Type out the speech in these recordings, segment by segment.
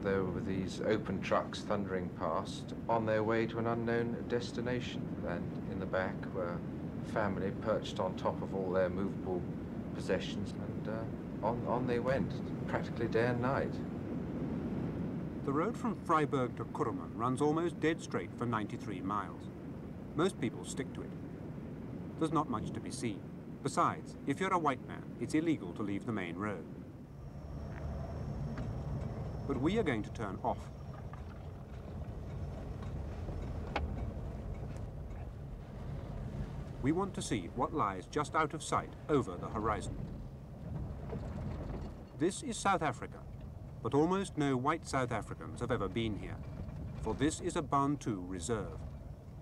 there were these open trucks thundering past on their way to an unknown destination, and in the back were a family perched on top of all their movable possessions, and on they went, practically day and night. The road from Freiburg to Kurman runs almost dead straight for 93 miles. Most people stick to it. There's not much to be seen. Besides, if you're a white man, it's illegal to leave the main road. But we are going to turn off. We want to see what lies just out of sight over the horizon. This is South Africa, but almost no white South Africans have ever been here, for this is a Bantu reserve.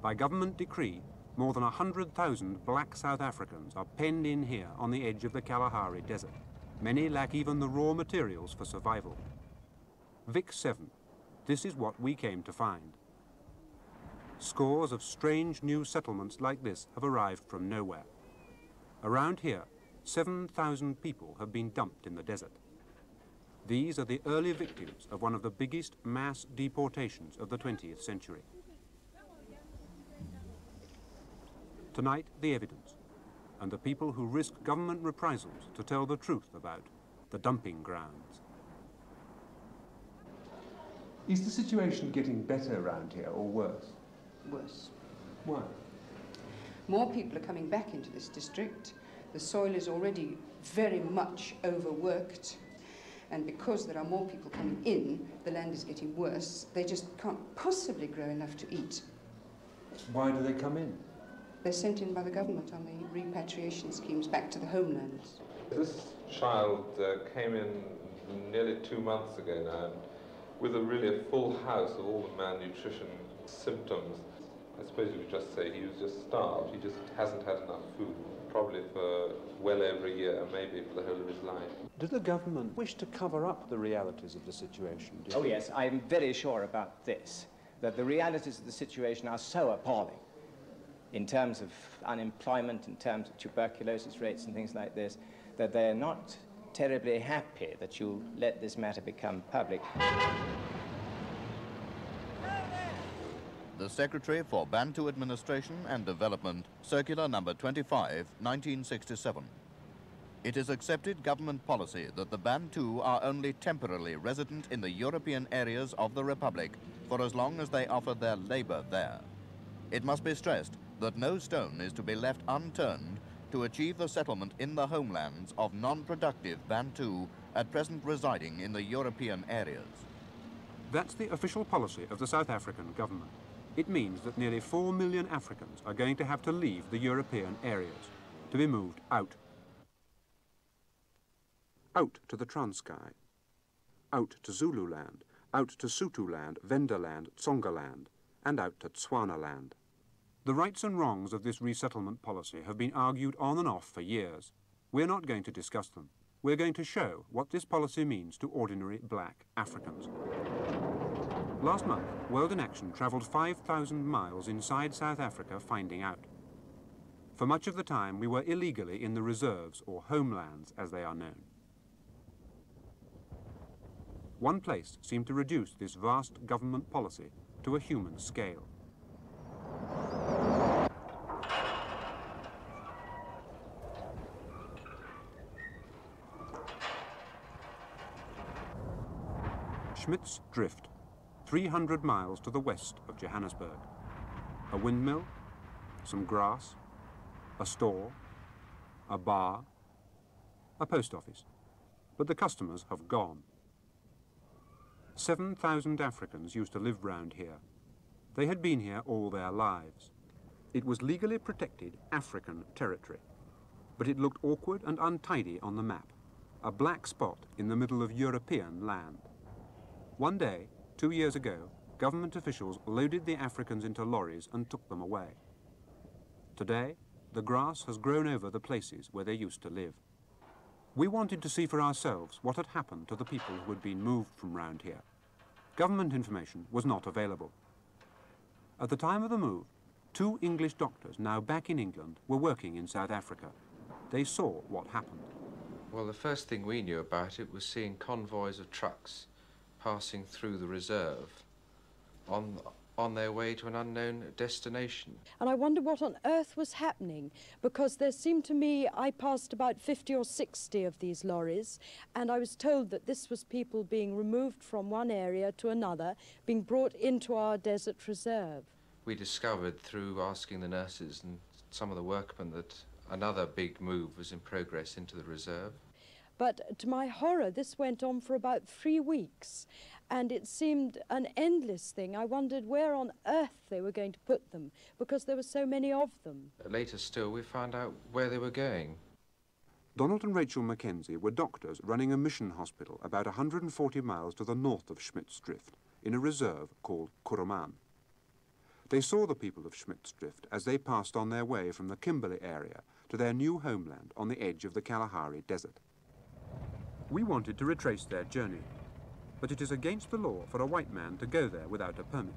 By government decree, more than 100,000 black South Africans are penned in here on the edge of the Kalahari Desert. Many lack even the raw materials for survival. Vic 7, this is what we came to find. Scores of strange new settlements like this have arrived from nowhere. Around here, 7,000 people have been dumped in the desert. These are the early victims of one of the biggest mass deportations of the 20th century. Tonight, the evidence, and the people who risk government reprisals to tell the truth about the dumping grounds. Is the situation getting better around here or worse? Worse. Why? More people are coming back into this district. The soil is already very much overworked. And because there are more people coming in, the land is getting worse. They just can't possibly grow enough to eat. Why do they come in? They're sent in by the government on the repatriation schemes back to the homelands. This child came in nearly 2 months ago now, with really a full house of all the malnutrition symptoms. I suppose you would just say he was just starved. He just hasn't had enough food, probably for well over a year, maybe for the whole of his life. Does the government wish to cover up the realities of the situation? Oh yes, I'm very sure about this, that the realities of the situation are so appalling in terms of unemployment, in terms of tuberculosis rates and things like this, that they're not terribly happy that you let this matter become public. The Secretary for Bantu Administration and Development, Circular Number 25, 1967. It is accepted government policy that the Bantu are only temporarily resident in the European areas of the Republic for as long as they offer their labor there. It must be stressed that no stone is to be left unturned to achieve the settlement in the homelands of non-productive Bantu at present residing in the European areas. That's the official policy of the South African government. It means that nearly 4 million Africans are going to have to leave the European areas, to be moved out. Out to the Transkei, out to Zululand, out to Sotholand, Venderland, Tsongaland, and out to Tswanaland. The rights and wrongs of this resettlement policy have been argued on and off for years. We're not going to discuss them. We're going to show what this policy means to ordinary black Africans. Last month, World in Action travelled 5,000 miles inside South Africa finding out. For much of the time, we were illegally in the reserves, or homelands as they are known. One place seemed to reduce this vast government policy to a human scale. Schmidt's Drift, 300 miles to the west of Johannesburg. A windmill, some grass, a store, a bar, a post office. But the customers have gone. 7,000 Africans used to live round here. They had been here all their lives. It was legally protected African territory, but it looked awkward and untidy on the map, a black spot in the middle of European land. One day, 2 years ago, government officials loaded the Africans into lorries and took them away. Today, the grass has grown over the places where they used to live. We wanted to see for ourselves what had happened to the people who had been moved from round here. Government information was not available. At the time of the move, 2 English doctors, now back in England, were working in South Africa. They saw what happened. Well, the first thing we knew about it was seeing convoys of trucks passing through the reserve on their way to an unknown destination. And I wondered what on earth was happening, because there seemed to me, I passed about 50 or 60 of these lorries, and I was told that this was people being removed from one area to another, being brought into our desert reserve. We discovered through asking the nurses and some of the workmen that another big move was in progress into the reserve. But to my horror, this went on for about 3 weeks, and it seemed an endless thing. I wondered where on earth they were going to put them, because there were so many of them. Later still, we found out where they were going. Donald and Rachel Mackenzie were doctors running a mission hospital about 140 miles to the north of Schmidt's Drift, in a reserve called Kuruman. They saw the people of Schmidt's Drift as they passed on their way from the Kimberley area to their new homeland on the edge of the Kalahari Desert. We wanted to retrace their journey, but it is against the law for a white man to go there without a permit.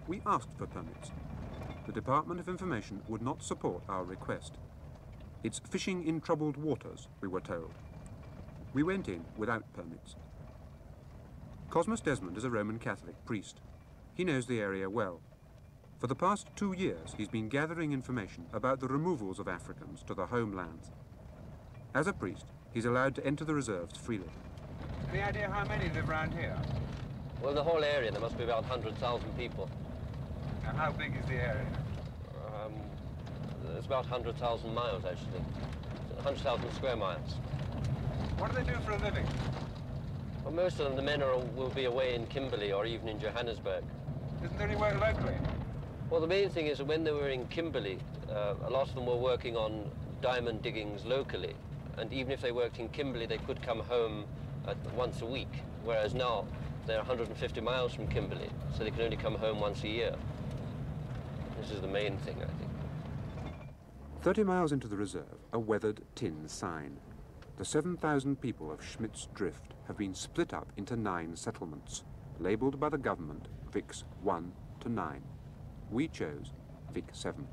We asked for permits. The Department of Information would not support our request. It's fishing in troubled waters, we were told. We went in without permits. Cosmas Desmond is a Roman Catholic priest. He knows the area well. For the past 2 years, he's been gathering information about the removals of Africans to the homelands. As a priest, he's allowed to enter the reserves freely. Any idea how many live around here? Well, the whole area, there must be about 100,000 people. Now, how big is the area? It's about 100,000 miles, actually. 100,000 square miles. What do they do for a living? Well, most of them, the men will be away in Kimberley or even in Johannesburg. Isn't there any work locally? Well, the main thing is that when they were in Kimberley, a lot of them were working on diamond diggings locally. And even if they worked in Kimberley, they could come home once a week, whereas now they're 150 miles from Kimberley, so they can only come home once a year. This is the main thing, I think. 30 miles into the reserve, a weathered tin sign. The 7,000 people of Schmidt's Drift have been split up into 9 settlements, labelled by the government VICs 1 to 9. We chose VIC 7.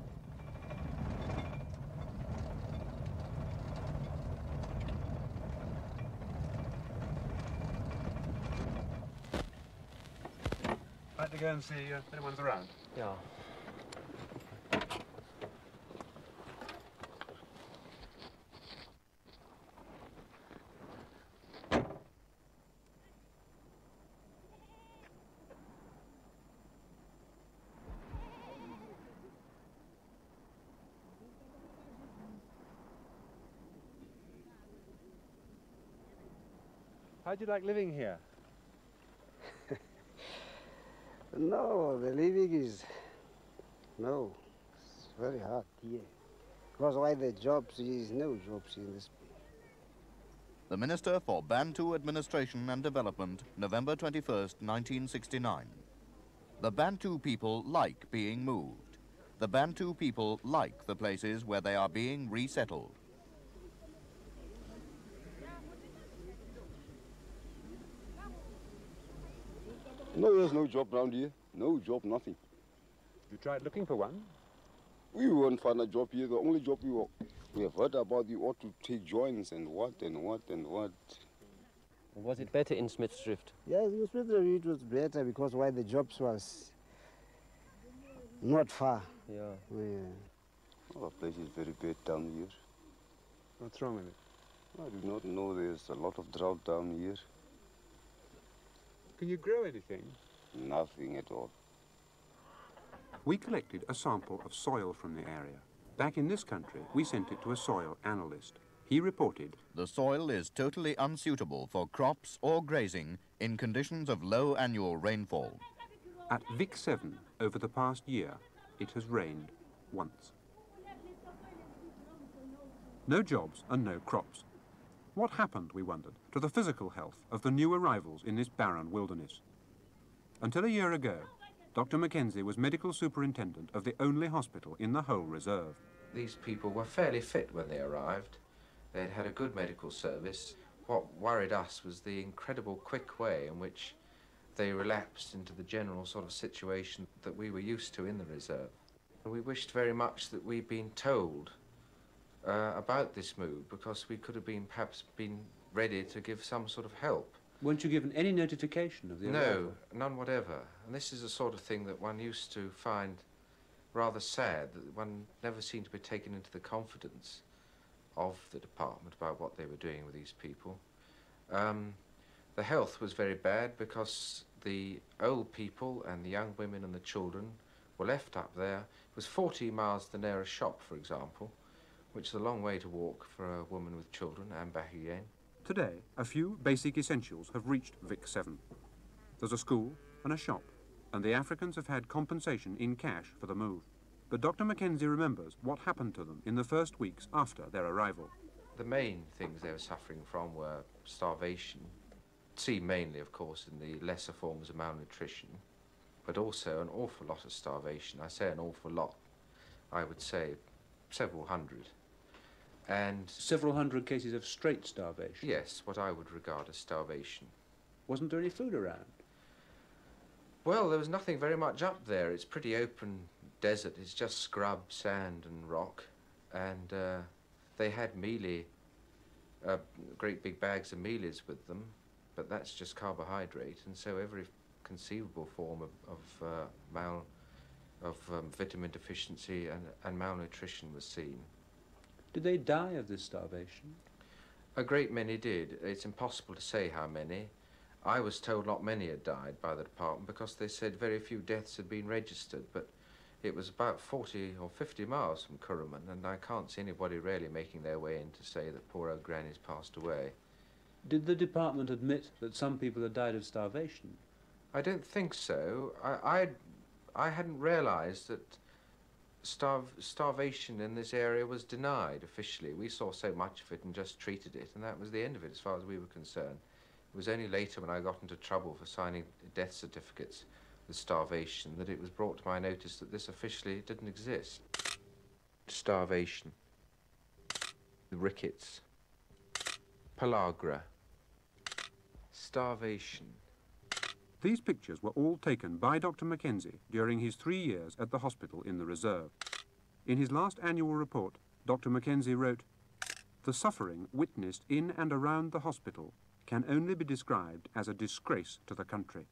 Like to go and see if anyone's around? Yeah. How'd you like living here? No, the living is, no, it's very hard here. Because why the jobs, is no jobs in this. The Minister for Bantu Administration and Development, November 21st, 1969. The Bantu people like being moved. The Bantu people like the places where they are being resettled. No, there's no job around here. No job, nothing. You tried looking for one? We won't find a job here. The only job we have heard about, you ought to take joints and what and what and what. Was it better in Schmidt's Drift? Yes, in Schmidt's Drift it was better because why the jobs was not far. Yeah. Oh, the place is very bad down here. What's wrong with it? I do not know. There's a lot of drought down here. Can you grow anything? Nothing at all. We collected a sample of soil from the area. Back in this country, we sent it to a soil analyst. He reported, the soil is totally unsuitable for crops or grazing in conditions of low annual rainfall. At VIC 7, over the past year, it has rained once. No jobs and no crops. What happened, we wondered, to the physical health of the new arrivals in this barren wilderness? Until a year ago, Dr. Mackenzie was medical superintendent of the only hospital in the whole reserve. These people were fairly fit when they arrived. They'd had a good medical service. What worried us was the incredible quick way in which they relapsed into the general sort of situation that we were used to in the reserve. We wished very much that we'd been told about this move, because we could have perhaps been ready to give some sort of help. Weren't you given any notification of the arrival? No, none whatever. And this is the sort of thing that one used to find rather sad, that one never seemed to be taken into the confidence of the department about what they were doing with these people. The health was very bad because the old people and the young women and the children were left up there. It was 40 miles to the nearest shop, for example, which is a long way to walk for a woman with children and back again. Today, a few basic essentials have reached Vic 7. There's a school and a shop, and the Africans have had compensation in cash for the move. But Dr. Mackenzie remembers what happened to them in the first weeks after their arrival. The main things they were suffering from were starvation, seen mainly, of course, in the lesser forms of malnutrition, but also an awful lot of starvation. I say an awful lot. I would say several hundred. And several hundred cases of straight starvation? Yes, what I would regard as starvation. Wasn't there any food around? Well, there was nothing very much up there. It's pretty open desert. It's just scrub, sand and rock. And they had mealie, great big bags of mealies with them, but that's just carbohydrate, and so every conceivable form of vitamin deficiency and malnutrition was seen. Did they die of this starvation? A great many did. It's impossible to say how many. I was told not many had died by the department because they said very few deaths had been registered, but it was about 40 or 50 miles from Kuruman, and I can't see anybody really making their way in to say that poor old Granny's passed away. Did the department admit that some people had died of starvation? I don't think so. I hadn't realised that starvation in this area was denied officially. We saw so much of it and just treated it, and that was the end of it as far as we were concerned. It was only later, when I got into trouble for signing death certificates with starvation, that it was brought to my notice that this officially didn't exist. Starvation, rickets, pellagra, starvation. These pictures were all taken by Dr. Mackenzie during his 3 years at the hospital in the reserve. In his last annual report, Dr. Mackenzie wrote, "The suffering witnessed in and around the hospital can only be described as a disgrace to the country."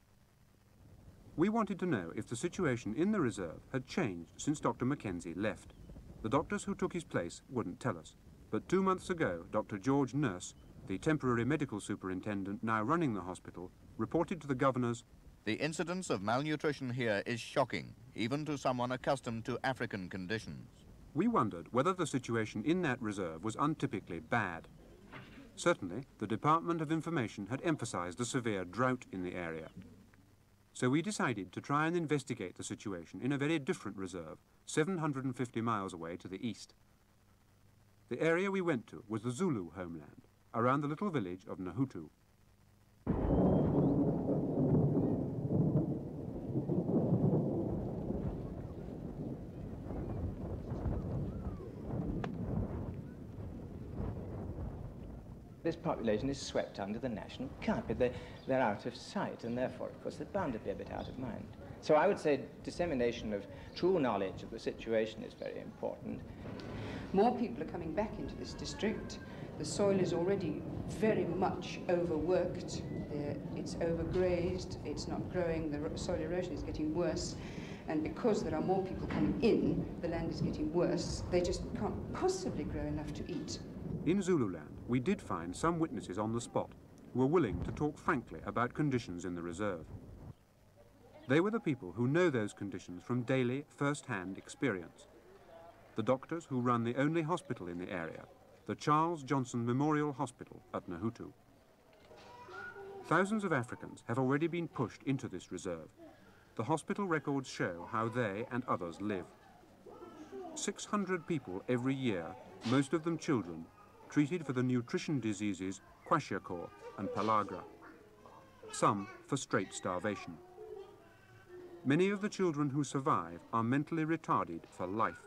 We wanted to know if the situation in the reserve had changed since Dr. Mackenzie left. The doctors who took his place wouldn't tell us, but 2 months ago, Dr. George Nurse, the temporary medical superintendent now running the hospital, reported to the governors, "The incidence of malnutrition here is shocking, even to someone accustomed to African conditions." We wondered whether the situation in that reserve was untypically bad. Certainly, the Department of Information had emphasized the severe drought in the area. So we decided to try and investigate the situation in a very different reserve, 750 miles away to the east. The area we went to was the Zulu homeland, around the little village of Nahutu. This population is swept under the national carpet. They're out of sight, and therefore, of course, they're bound to be a bit out of mind. So I would say dissemination of true knowledge of the situation is very important. More people are coming back into this district. The soil is already very much overworked. It's overgrazed, it's not growing, the soil erosion is getting worse. And because there are more people coming in, the land is getting worse. They just can't possibly grow enough to eat. In Zululand, we did find some witnesses on the spot who were willing to talk frankly about conditions in the reserve. They were the people who know those conditions from daily, first-hand experience. The doctors who run the only hospital in the area, the Charles Johnson Memorial Hospital at Nahutu. Thousands of Africans have already been pushed into this reserve. The hospital records show how they and others live. 600 people every year, most of them children, treated for the nutrition diseases kwashiorkor and pellagra. Some for straight starvation. Many of the children who survive are mentally retarded for life.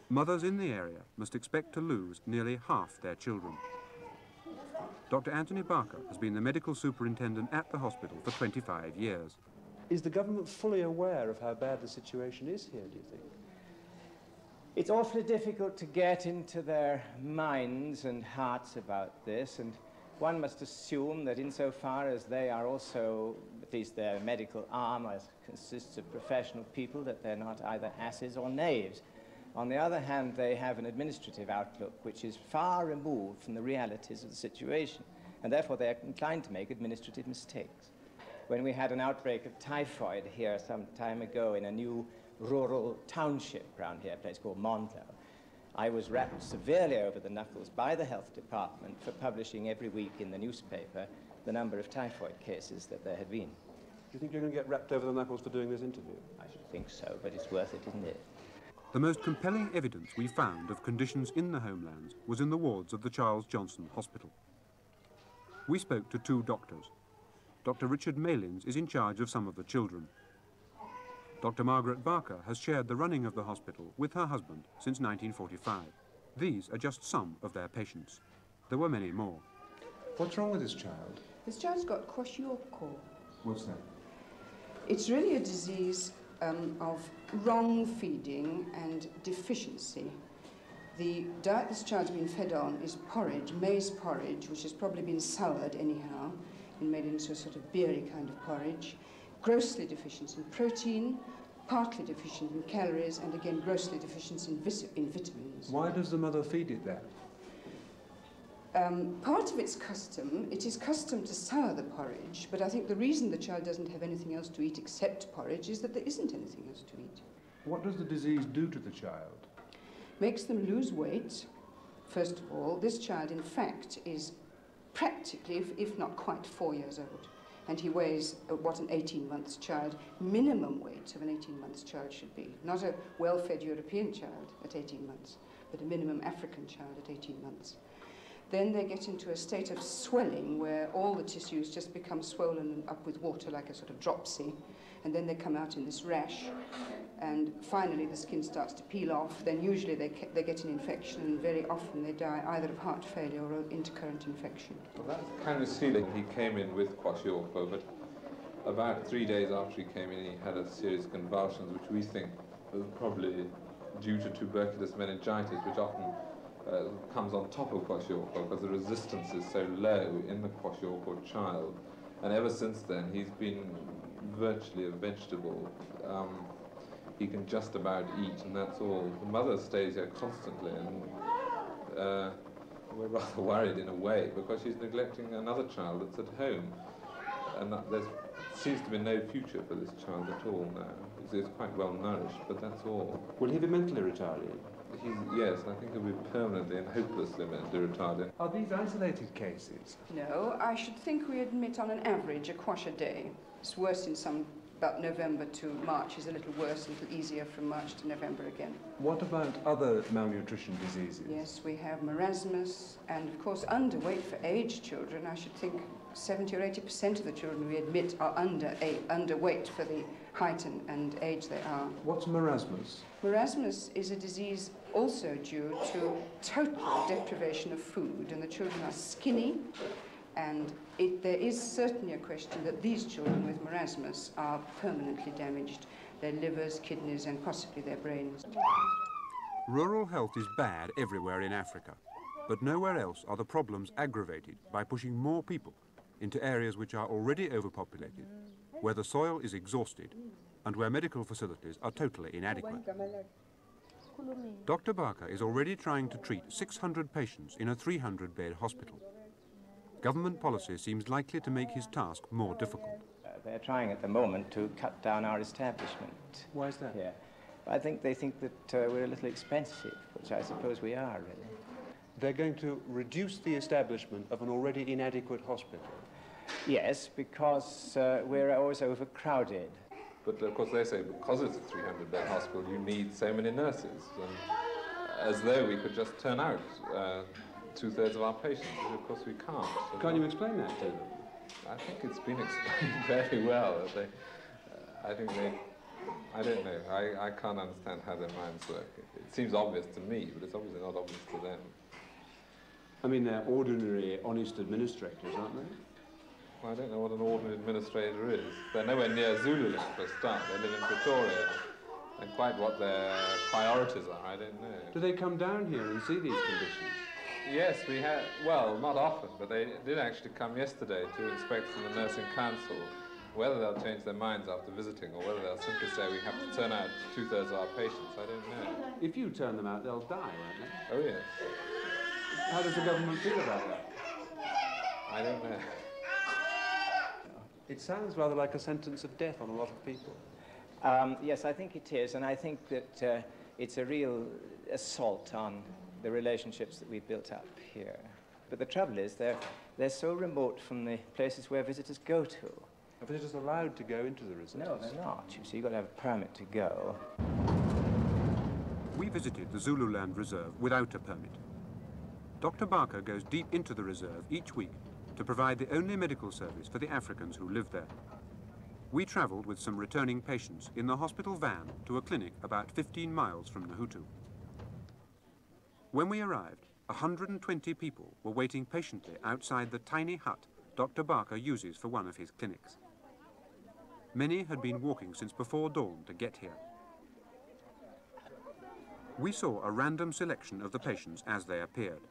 Mothers in the area must expect to lose nearly half their children. Dr. Anthony Barker has been the medical superintendent at the hospital for 25 years. Is the government fully aware of how bad the situation is here, do you think? It's awfully difficult to get into their minds and hearts about this, and One must assume that insofar as they are also, at least their medical arm consists of professional people, that they're not either asses or knaves. On the other hand, they have an administrative outlook which is far removed from the realities of the situation, and therefore they're inclined to make administrative mistakes. When we had an outbreak of typhoid here some time ago in a new rural township around here, a place called Monto, I was rapped severely over the knuckles by the health department for publishing every week in the newspaper the number of typhoid cases that there had been. Do you think you're going to get rapped over the knuckles for doing this interview? I should think so, but it's worth it, isn't it? The most compelling evidence we found of conditions in the homelands was in the wards of the Charles Johnson Hospital. We spoke to two doctors. Dr. Richard Malins is in charge of some of the children. Dr. Margaret Barker has shared the running of the hospital with her husband since 1945. These are just some of their patients. There were many more. What's wrong with this child? This child's got kwashiorkor. What's that? It's really a disease of wrong feeding and deficiency. The diet this child's been fed on is porridge, maize porridge, which has probably been soured anyhow, and made into a sort of beery kind of porridge, grossly deficient in protein, partly deficient in calories, and again grossly deficient in vitamins. Why does the mother feed it that? Part of its custom, it is custom to sour the porridge, but I think the reason the child doesn't have anything else to eat except porridge is that there isn't anything else to eat. What does the disease do to the child? Makes them lose weight, first of all. This child, in fact, is practically, if not quite, 4 years old. And he weighs what an 18-month child, minimum weight of an 18-month child should be. Not a well-fed European child at 18 months, but a minimum African child at 18 months. Then they get into a state of swelling where all the tissues just become swollen and up with water like a sort of dropsy. And then they come out in this rash. And finally the skin starts to peel off. Then usually they get an infection, and very often they die either of heart failure or intercurrent infection. Well, that's kind of silly. He came in with kwashiorkor, but about 3 days after he came in, he had a series of convulsions, which we think was probably due to tuberculous meningitis, which often comes on top of kwashiorkor because the resistance is so low in the kwashiorkor child. And ever since then, he's been virtually a vegetable. He can just about eat, and that's all. The mother stays here constantly, and we're rather worried in a way because she's neglecting another child that's at home. And there seems to be no future for this child at all now. He's quite well nourished, but that's all. Will he be mentally retarded? Yes, I think he'll be permanently and hopelessly mentally retarded. Are these isolated cases? No, I should think we admit on an average a kwash a day. It's worse in some, about November to March is a little worse, a little easier from March to November again. What about other malnutrition diseases? Yes, we have marasmus, and of course underweight for aged children. I should think 70 or 80% of the children we admit are underweight for the height and age they are. What's marasmus? Marasmus is a disease also due to total deprivation of food, and the children are skinny, and there is certainly a question that these children with marasmus are permanently damaged, their livers, kidneys, and possibly their brains. Rural health is bad everywhere in Africa, but nowhere else are the problems aggravated by pushing more people into areas which are already overpopulated, where the soil is exhausted, and where medical facilities are totally inadequate. Dr. Barker is already trying to treat 600 patients in a 300-bed hospital. Government policy seems likely to make his task more difficult. They're trying at the moment to cut down our establishment. Why is that? Yeah. I think they think that we're a little expensive, which I suppose we are, really. They're going to reduce the establishment of an already inadequate hospital? Yes, because we're always overcrowded. But of course they say because it's a 300-bed hospital, you need so many nurses, and as though we could just turn out 2/3 of our patients, but of course we can't. So can't you explain that to them? I think it's been explained very well. I think they, I don't know, I can't understand how their minds work. It seems obvious to me, but it's obviously not obvious to them. I mean, they're ordinary, honest administrators, aren't they? Well, I don't know what an ordinary administrator is. They're nowhere near Zululand for a start. They live in Pretoria. And quite what their priorities are, I don't know. Do they come down here and see these conditions? Yes, we had, well, not often, but they did actually come yesterday to inspect from the nursing council. Whether they'll change their minds after visiting or whether they'll simply say we have to turn out 2/3 of our patients, I don't know. If you turn them out, they'll die, won't they? Oh, yes. How does the government feel about that? I don't know. It sounds rather like a sentence of death on a lot of people. Yes, I think it is, and I think that it's a real assault on the relationships that we've built up here. But the trouble is, they're so remote from the places where visitors go to. Are visitors allowed to go into the reserves? No, they're not. You see, you've got to have a permit to go. We visited the Zululand Reserve without a permit. Dr. Barker goes deep into the reserve each week to provide the only medical service for the Africans who live there. We travelled with some returning patients in the hospital van to a clinic about 15 miles from Nahutu. When we arrived, 120 people were waiting patiently outside the tiny hut Dr. Barker uses for one of his clinics. Many had been walking since before dawn to get here. We saw a random selection of the patients as they appeared.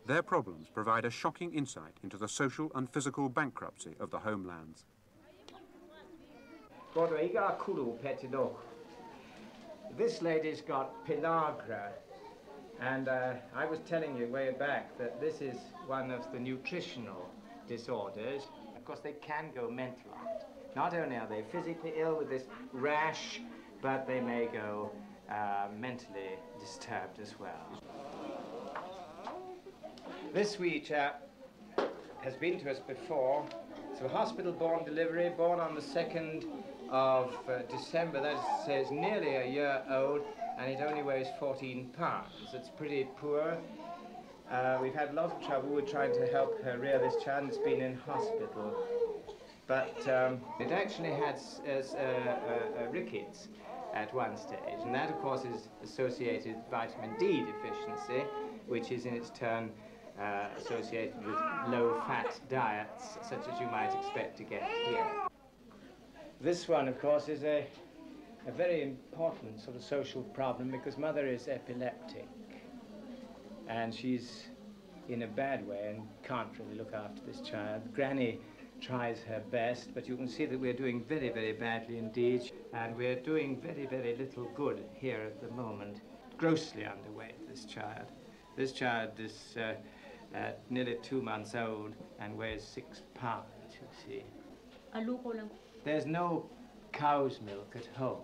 Their problems provide a shocking insight into the social and physical bankruptcy of the homelands. This lady's got pellagra, and I was telling you way back that this is one of the nutritional disorders. Of course, they can go mental. Not only are they physically ill with this rash, but they may go mentally disturbed as well. This wee chap has been to us before. It's a hospital-born delivery, born on the 2nd of December. That says nearly a year old, and it only weighs 14 pounds. It's pretty poor. We've had lots of trouble with trying to help her rear this child. It's been in hospital. But it actually had rickets at one stage, and that, of course, is associated with vitamin D deficiency, which is in its turn associated with low-fat diets, such as you might expect to get here. This one, of course, is a very important sort of social problem because mother is epileptic, and she's in a bad way and can't really look after this child. Granny tries her best, but you can see that we're doing very, very badly indeed, and we're doing very, very little good here at the moment. Grossly underweight, this child. This child is nearly 2 months old and weighs 6 pounds, you see. There's no cow's milk at home.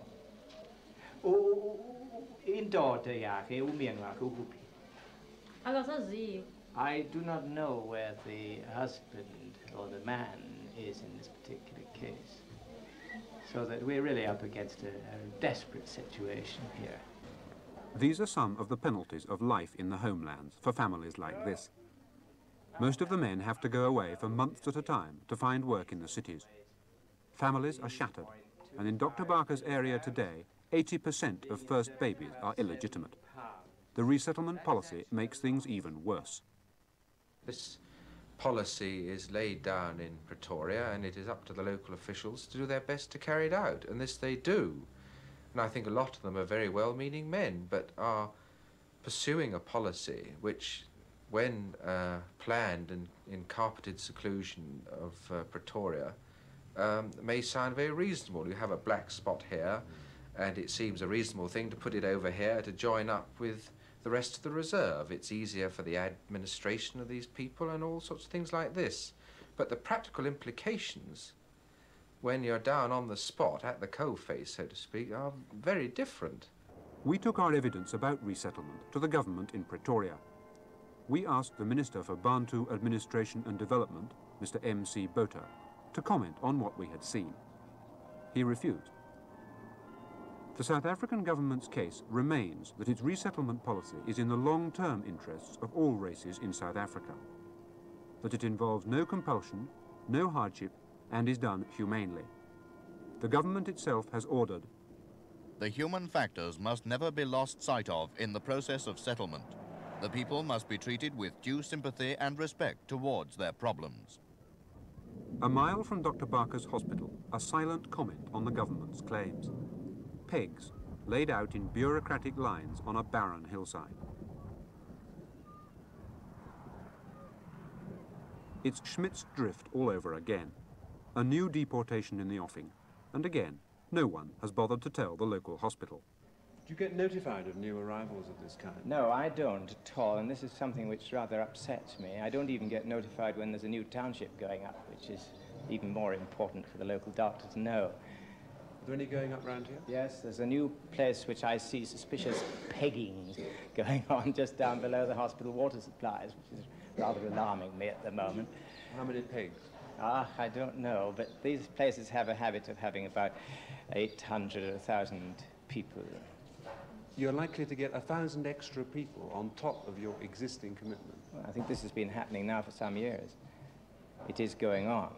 I do not know where the husband or the man is in this particular case. So that we're really up against a desperate situation here. These are some of the penalties of life in the homelands for families like this. Most of the men have to go away for months at a time to find work in the cities. Families are shattered, and in Dr. Barker's area today, 80% of first babies are illegitimate. The resettlement policy makes things even worse. This policy is laid down in Pretoria, and it is up to the local officials to do their best to carry it out, and this they do. And I think a lot of them are very well-meaning men, but are pursuing a policy which, when planned and in carpeted seclusion of Pretoria, may sound very reasonable. You have a black spot here, and it seems a reasonable thing to put it over here to join up with the rest of the reserve. It's easier for the administration of these people and all sorts of things like this. But the practical implications, when you're down on the spot, at the coalface, so to speak, are very different. We took our evidence about resettlement to the government in Pretoria. We asked the Minister for Bantu Administration and Development, Mr. M.C. Botha, to comment on what we had seen. He refused. The South African government's case remains that its resettlement policy is in the long-term interests of all races in South Africa, that it involves no compulsion, no hardship, and is done humanely. The government itself has ordered, The human factors must never be lost sight of in the process of settlement. The people must be treated with due sympathy and respect towards their problems. a mile from Dr. Barker's hospital, a silent comment on the government's claims. Pegs laid out in bureaucratic lines on a barren hillside. It's Schmidt's drift all over again. A new deportation in the offing, and again, no one has bothered to tell the local hospital. Do you get notified of new arrivals of this kind? No, I don't at all, and this is something which rather upsets me. I don't even get notified when there's a new township going up, which is even more important for the local doctor to know. Are there any going up round here? Yes, there's a new place which I see suspicious pegging going on just down below the hospital water supplies, which is rather alarming me at the moment. How many pegs? I don't know, but these places have a habit of having about 800 or 1,000 people. You're likely to get 1,000 extra people on top of your existing commitment. Well, I think this has been happening now for some years. It is going on.